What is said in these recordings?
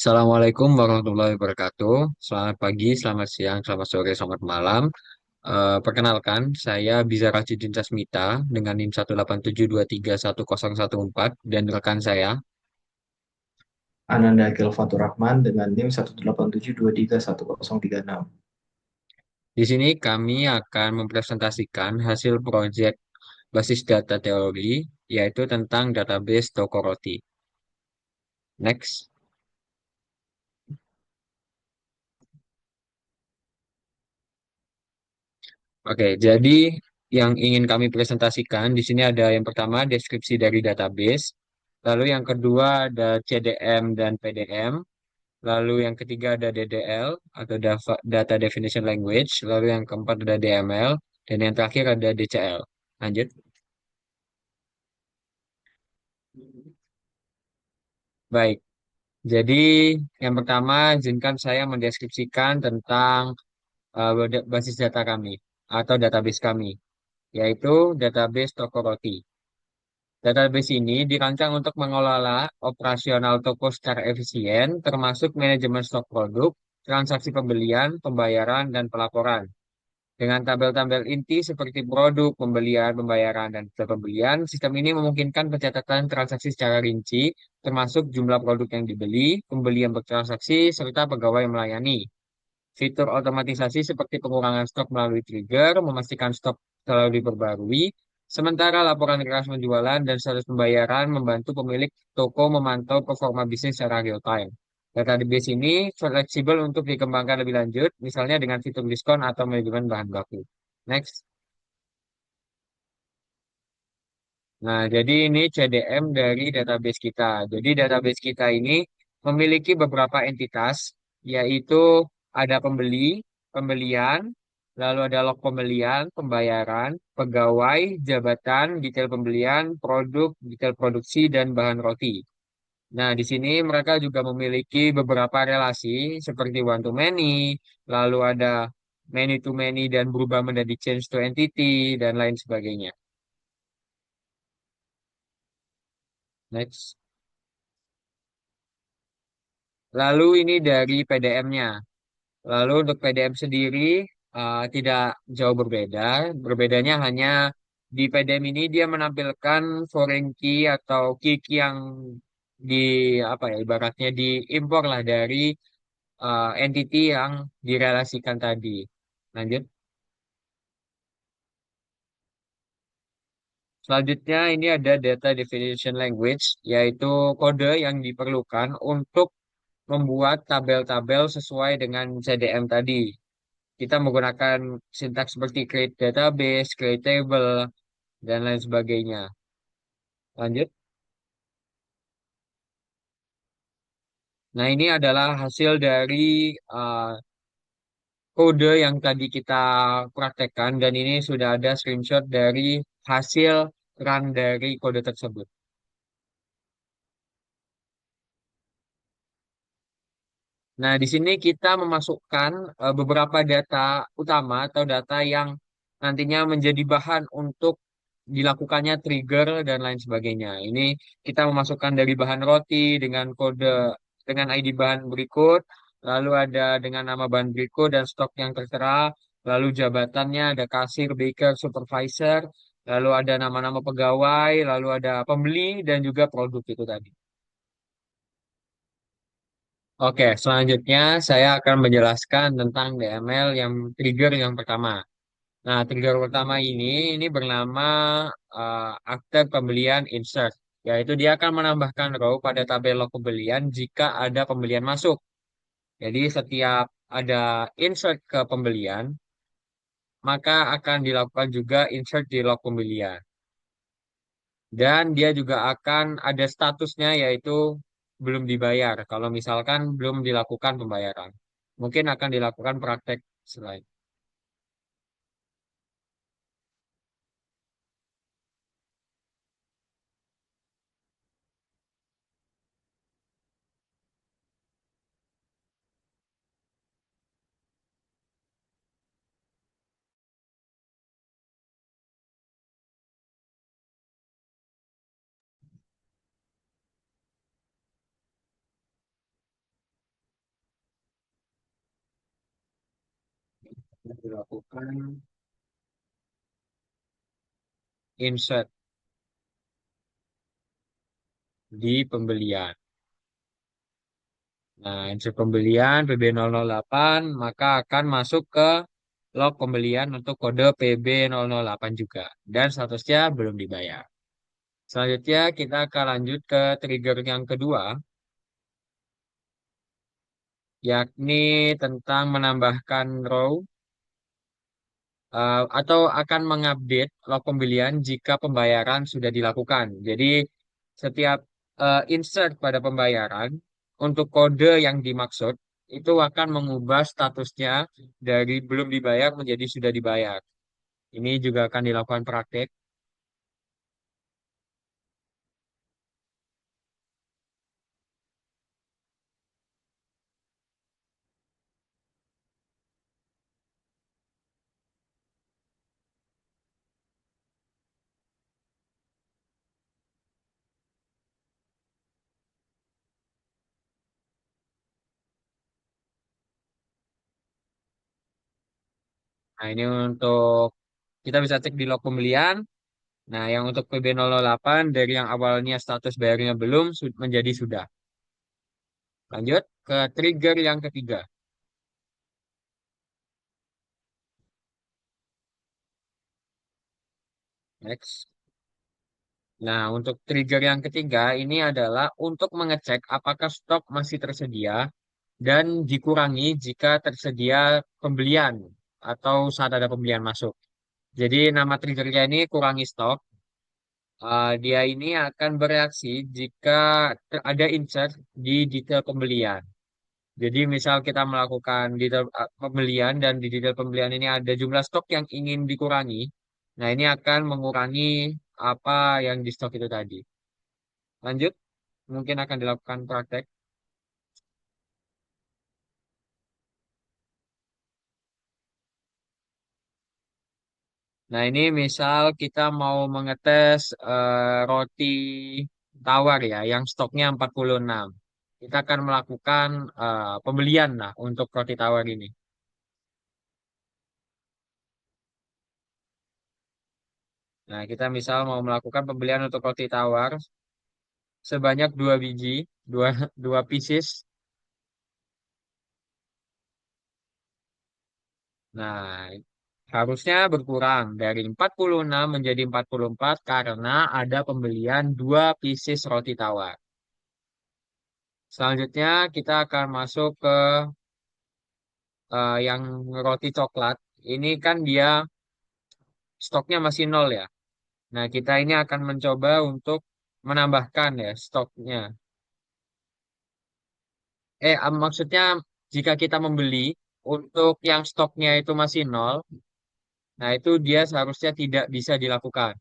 Assalamualaikum warahmatullahi wabarakatuh. Selamat pagi, selamat siang, selamat sore, selamat malam. Perkenalkan, saya Biza Rachidin Sasmita dengan NIM 187231014 dan rekan saya. Ananda Gil Fatur Rahman dengan NIM 187231036. Di sini kami akan mempresentasikan hasil proyek basis data teori, yaitu tentang database toko roti. Next. Oke, jadi yang ingin kami presentasikan di sini ada yang pertama deskripsi dari database, lalu yang kedua ada CDM dan PDM, lalu yang ketiga ada DDL atau Data Definition Language, lalu yang keempat ada DML, dan yang terakhir ada DCL. Lanjut. Baik, jadi yang pertama izinkan saya mendeskripsikan tentang basis data kami atau database kami, yaitu database toko roti. Database ini dirancang untuk mengelola operasional toko secara efisien, termasuk manajemen stok produk, transaksi pembelian, pembayaran, dan pelaporan. Dengan tabel-tabel inti seperti produk, pembelian, pembayaran, dan detail pembelian, sistem ini memungkinkan pencatatan transaksi secara rinci, termasuk jumlah produk yang dibeli, pembelian bertransaksi, serta pegawai yang melayani. Fitur otomatisasi seperti pengurangan stok melalui trigger, memastikan stok selalu diperbarui, sementara laporan keras penjualan dan status pembayaran membantu pemilik toko memantau performa bisnis secara real time. Database ini fleksibel untuk dikembangkan lebih lanjut, misalnya dengan fitur diskon atau manajemen bahan baku. Next. Nah, jadi ini CDM dari database kita. Jadi database kita ini memiliki beberapa entitas, yaitu ada pembeli, pembelian, lalu ada log pembelian, pembayaran, pegawai, jabatan, detail pembelian, produk, detail produksi, dan bahan roti. Nah, di sini mereka juga memiliki beberapa relasi seperti one to many, lalu ada many to many dan berubah menjadi change to entity, dan lain sebagainya. Next. Lalu ini dari PDM-nya. Lalu untuk PDM sendiri tidak jauh berbeda. Berbedanya hanya di PDM ini dia menampilkan foreign key atau key yang di apa ya ibaratnya diimpor lah dari entity yang direlasikan tadi. Lanjut. Selanjutnya ini ada data definition language, yaitu kode yang diperlukan untuk membuat tabel-tabel sesuai dengan CDM tadi. Kita menggunakan sintaks seperti create database, create table, dan lain sebagainya. Lanjut. Nah, ini adalah hasil dari uh, kode yang tadi kita praktekkan, dan ini sudah ada screenshot dari hasil run dari kode tersebut. Nah, di sini kita memasukkan beberapa data utama atau data yang nantinya menjadi bahan untuk dilakukannya trigger dan lain sebagainya. Ini kita memasukkan dari bahan roti dengan kode dengan ID bahan berikut, lalu ada dengan nama bahan berikut dan stok yang tertera, lalu jabatannya ada kasir, baker, supervisor, lalu ada nama-nama pegawai, lalu ada pembeli dan juga produk itu tadi. Oke, selanjutnya saya akan menjelaskan tentang DML yang trigger yang pertama. Nah, trigger pertama ini bernama akte pembelian insert, yaitu dia akan menambahkan row pada tabel log pembelian jika ada pembelian masuk. Jadi setiap ada insert ke pembelian, maka akan dilakukan juga insert di log pembelian. Dan dia juga akan ada statusnya yaitu belum dibayar. Kalau misalkan belum dilakukan pembayaran, mungkin akan dilakukan praktek selain. dilakukan insert di pembelian. Nah, insert pembelian PB008 maka akan masuk ke log pembelian untuk kode PB008 juga. Dan statusnya belum dibayar. Selanjutnya kita akan lanjut ke trigger yang kedua, yakni tentang menambahkan row atau akan mengupdate log pembelian jika pembayaran sudah dilakukan. Jadi setiap insert pada pembayaran untuk kode yang dimaksud itu akan mengubah statusnya dari belum dibayar menjadi sudah dibayar. Ini juga akan dilakukan praktek. Nah, ini untuk kita bisa cek di log pembelian. Nah, yang untuk PB008 dari yang awalnya status bayarnya belum menjadi sudah. Lanjut ke trigger yang ketiga. Next. Nah, untuk trigger yang ketiga ini adalah untuk mengecek apakah stok masih tersedia dan dikurangi jika tersedia pembelian atau saat ada pembelian masuk. Jadi nama triggernya ini kurangi stok. Dia ini akan bereaksi jika ada insert di detail pembelian. Jadi misal kita melakukan detail pembelian dan di detail pembelian ini ada jumlah stok yang ingin dikurangi. Nah, ini akan mengurangi apa yang di stok itu tadi. Lanjut, mungkin akan dilakukan praktek. Nah, ini misal kita mau mengetes roti tawar ya, yang stoknya 46. Kita akan melakukan pembelian lah untuk roti tawar ini. Nah, kita misal mau melakukan pembelian untuk roti tawar sebanyak dua biji, dua, dua pieces. Nah, harusnya berkurang dari 46 menjadi 44 karena ada pembelian dua pieces roti tawar. Selanjutnya kita akan masuk ke yang roti coklat. Ini kan dia stoknya masih nol ya. Nah, kita ini akan mencoba untuk menambahkan ya stoknya. Maksudnya jika kita membeli untuk yang stoknya itu masih nol, nah itu dia seharusnya tidak bisa dilakukan.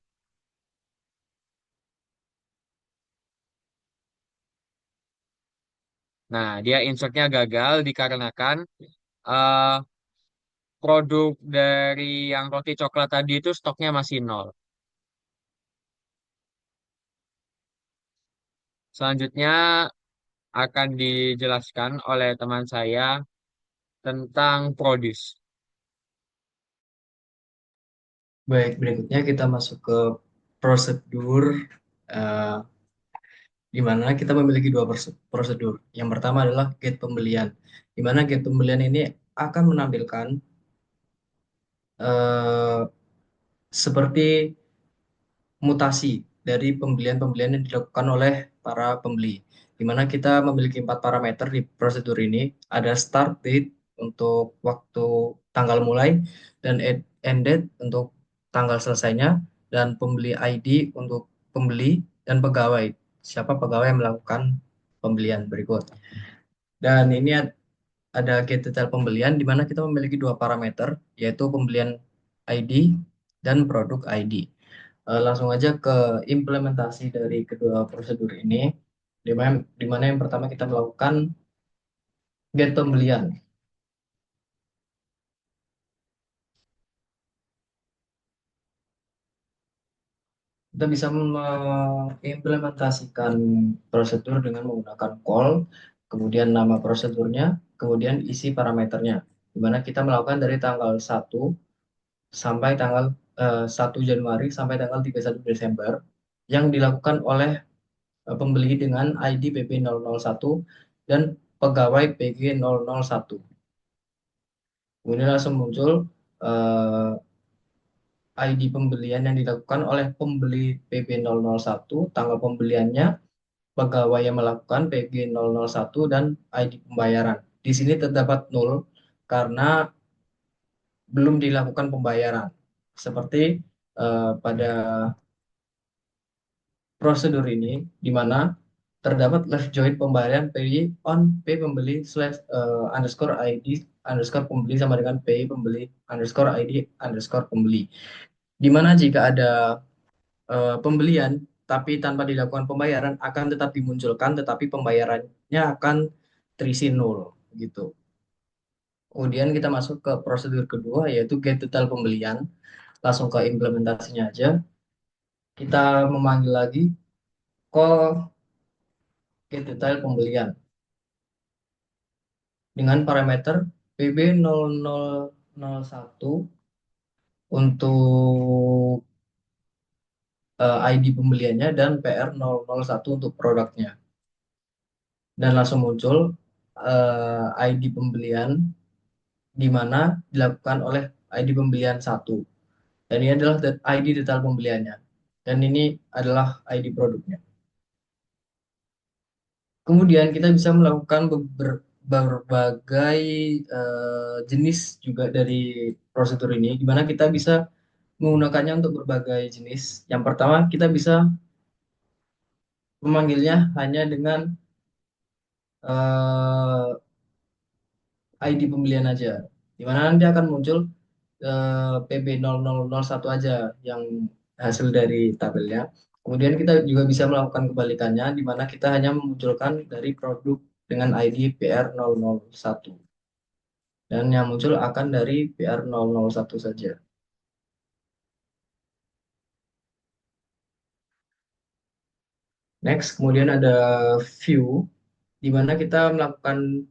Nah, dia insertnya gagal dikarenakan eh, produk dari yang roti coklat tadi itu stoknya masih nol. Selanjutnya akan dijelaskan oleh teman saya tentang produce. Baik, berikutnya kita masuk ke prosedur eh, di mana kita memiliki dua prosedur. Yang pertama adalah gate pembelian, di mana gate pembelian ini akan menampilkan eh, seperti mutasi dari pembelian-pembelian yang dilakukan oleh para pembeli. Di mana kita memiliki empat parameter di prosedur ini. Ada start date untuk waktu tanggal mulai dan end date untuk tanggal selesainya dan pembeli ID untuk pembeli dan pegawai. Siapa pegawai yang melakukan pembelian berikut. Dan ini ada get detail pembelian di mana kita memiliki dua parameter yaitu pembelian ID dan produk ID. Langsung aja ke implementasi dari kedua prosedur ini, di mana yang pertama kita melakukan get pembelian. Kita bisa mengimplementasikan prosedur dengan menggunakan call, kemudian nama prosedurnya, kemudian isi parameternya. di mana kita melakukan dari tanggal 1 sampai tanggal 1 Januari sampai tanggal 31 Desember yang dilakukan oleh pembeli dengan ID PP001 dan pegawai PG001. Kemudian langsung muncul eh, ID pembelian yang dilakukan oleh pembeli PB001, tanggal pembeliannya, pegawai yang melakukan PG001, dan ID pembayaran. Di sini terdapat nol karena belum dilakukan pembayaran. Seperti pada prosedur ini, di mana terdapat left join pembayaran PI on P pembeli slash underscore ID underscore pembeli sama dengan P pembeli underscore ID underscore pembeli. Di mana jika ada pembelian tapi tanpa dilakukan pembayaran akan tetap dimunculkan, tetapi pembayarannya akan terisi nol gitu. Kemudian kita masuk ke prosedur kedua yaitu get detail pembelian. Langsung ke implementasinya aja. Kita memanggil lagi call get detail pembelian dengan parameter PB0001 untuk ID pembeliannya dan PR001 untuk produknya. Dan langsung muncul ID pembelian di mana dilakukan oleh ID pembelian satu. Dan ini adalah ID detail pembeliannya. Dan ini adalah ID produknya. Kemudian kita bisa melakukan berbagai jenis juga dari prosedur ini, di mana kita bisa menggunakannya untuk berbagai jenis. Yang pertama, kita bisa memanggilnya hanya dengan ID pembelian aja, di mana nanti akan muncul PB0001 aja yang hasil dari tabelnya. Kemudian kita juga bisa melakukan kebalikannya, di mana kita hanya memunculkan dari produk dengan ID PR001. Dan yang muncul akan dari PR001 saja. Next, kemudian ada view, di mana kita melakukan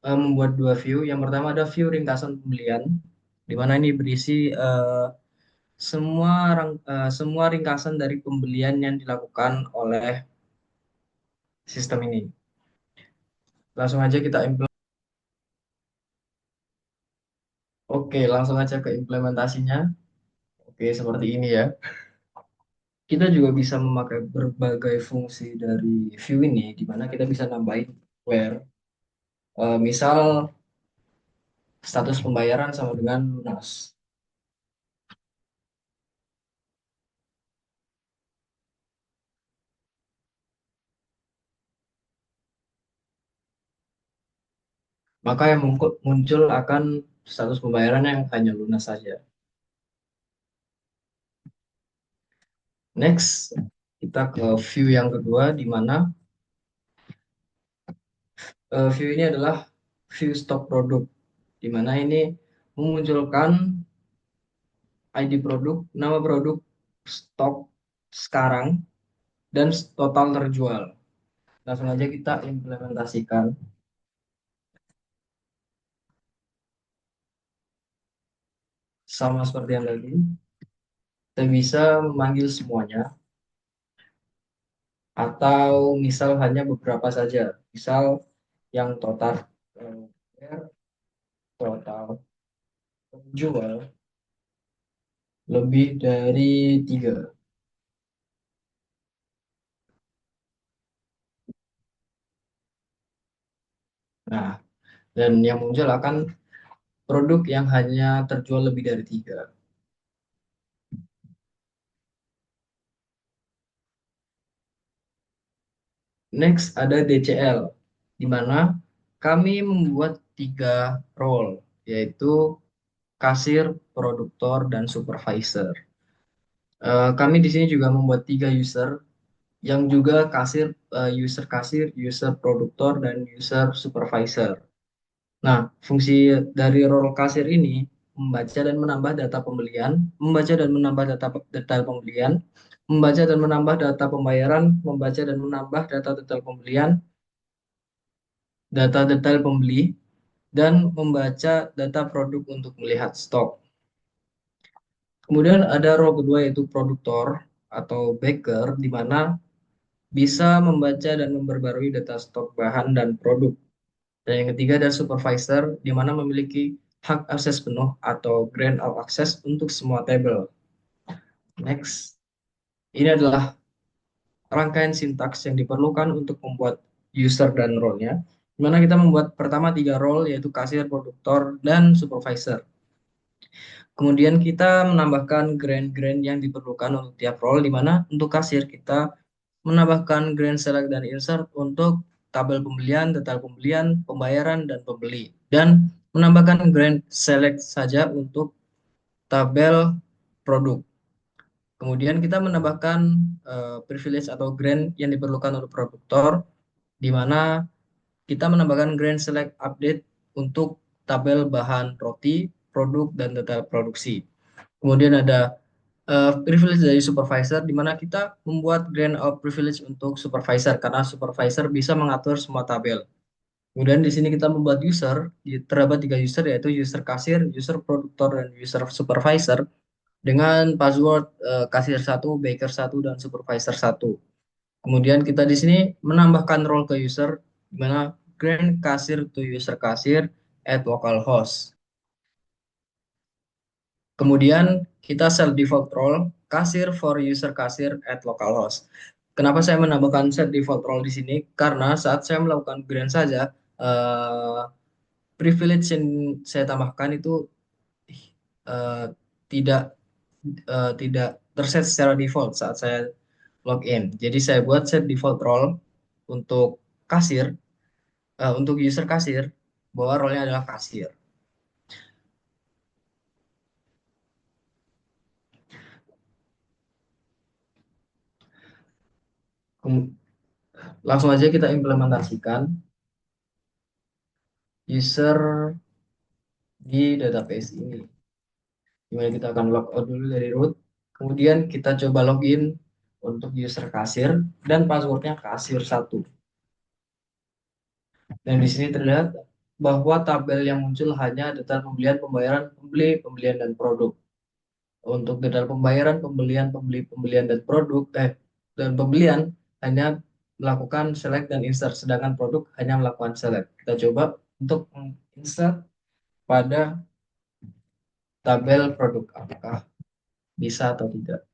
membuat dua view. Yang pertama ada view ringkasan pembelian, di mana ini berisi semua ringkasan dari pembelian yang dilakukan oleh sistem ini. Langsung aja kita implement. Oke, langsung aja ke implementasinya. Oke, seperti ini ya. Kita juga bisa memakai berbagai fungsi dari view ini, di mana kita bisa nambahin where. Misal status pembayaran sama dengan lunas. Maka yang muncul akan status pembayaran yang hanya lunas saja. Next, kita ke view yang kedua, di mana view ini adalah view stok produk, di mana ini memunculkan ID produk, nama produk, stok sekarang, dan total terjual. Langsung aja kita implementasikan. Sama seperti yang tadi, kita bisa memanggil semuanya, atau misal hanya beberapa saja. Misal yang total total penjual lebih dari 3. Nah, dan yang muncul akan produk yang hanya terjual lebih dari 3. Next ada DCL, di mana kami membuat 3 role, yaitu kasir, produktor, dan supervisor. Kami di sini juga membuat 3 user, yang juga kasir, user kasir, user produktor, dan user supervisor. Nah, fungsi dari role kasir ini membaca dan menambah data pembelian, membaca dan menambah data detail pembelian, membaca dan menambah data pembayaran, membaca dan menambah data detail pembelian, data detail pembeli, dan membaca data produk untuk melihat stok. Kemudian ada role kedua yaitu produktor atau backer, di mana bisa membaca dan memperbarui data stok bahan dan produk. Dan yang ketiga ada supervisor, di mana memiliki hak akses penuh atau grant of access untuk semua tabel. Next, ini adalah rangkaian sintaks yang diperlukan untuk membuat user dan role-nya. Di mana kita membuat pertama tiga role yaitu kasir, produktor, dan supervisor. Kemudian kita menambahkan grant-grant yang diperlukan untuk tiap role, di mana untuk kasir kita menambahkan grant select dan insert untuk tabel pembelian, detail pembelian, pembayaran, dan pembeli. Dan menambahkan grant select saja untuk tabel produk. Kemudian kita menambahkan privilege atau grant yang diperlukan untuk produktor, di mana kita menambahkan grant select update untuk tabel bahan roti, produk, dan detail produksi. Kemudian ada privilege dari supervisor, di mana kita membuat grant of privilege untuk supervisor, karena supervisor bisa mengatur semua tabel. Kemudian di sini kita membuat user, terdapat tiga user yaitu user kasir, user produktor, dan user supervisor dengan password kasir satu, baker satu, dan supervisor satu. Kemudian kita di sini menambahkan role ke user, di mana grant kasir to user kasir at localhost. Kemudian kita set default role kasir for user kasir at localhost. Kenapa saya menambahkan set default role di sini? Karena saat saya melakukan grant saja, eh, privilege yang saya tambahkan itu eh, tidak tidak terset secara default saat saya login. Jadi saya buat set default role untuk kasir, untuk user kasir, bahwa role-nya adalah kasir. Langsung aja kita implementasikan user di database ini. Dimana kita akan logout dulu dari root, kemudian kita coba login untuk user kasir dan passwordnya kasir satu. Dan di sini terlihat bahwa tabel yang muncul hanya detail pembelian, pembayaran, pembeli, pembelian, dan produk. Untuk detail pembayaran, pembelian, pembeli, pembelian, dan produk, dan pembelian hanya melakukan select dan insert, sedangkan produk hanya melakukan select. Kita coba untuk insert pada tabel produk, apakah bisa atau tidak.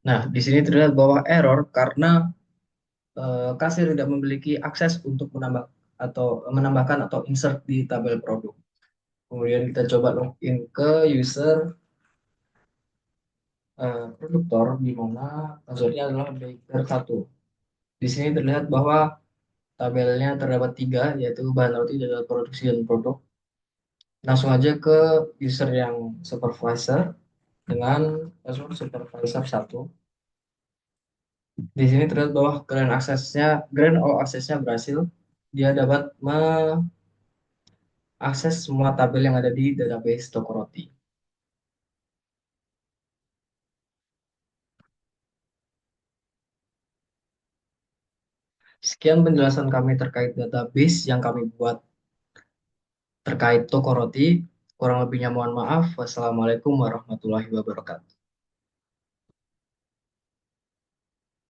Nah, di sini terlihat bahwa error karena kasir tidak memiliki akses untuk menambahkan atau insert di tabel produk. Kemudian kita coba login ke user produktor, di mana passwordnya adalah baker satu. Di sini terlihat bahwa tabelnya terdapat tiga, yaitu bahan roti, data produksi, dan produk. Langsung aja ke user yang supervisor dengan password supervisor satu. Di sini terlihat bahwa grand all aksesnya berhasil. Dia dapat mengakses semua tabel yang ada di database toko roti. Sekian penjelasan kami terkait database yang kami buat terkait toko roti. Kurang lebihnya mohon maaf. Wassalamualaikum warahmatullahi wabarakatuh.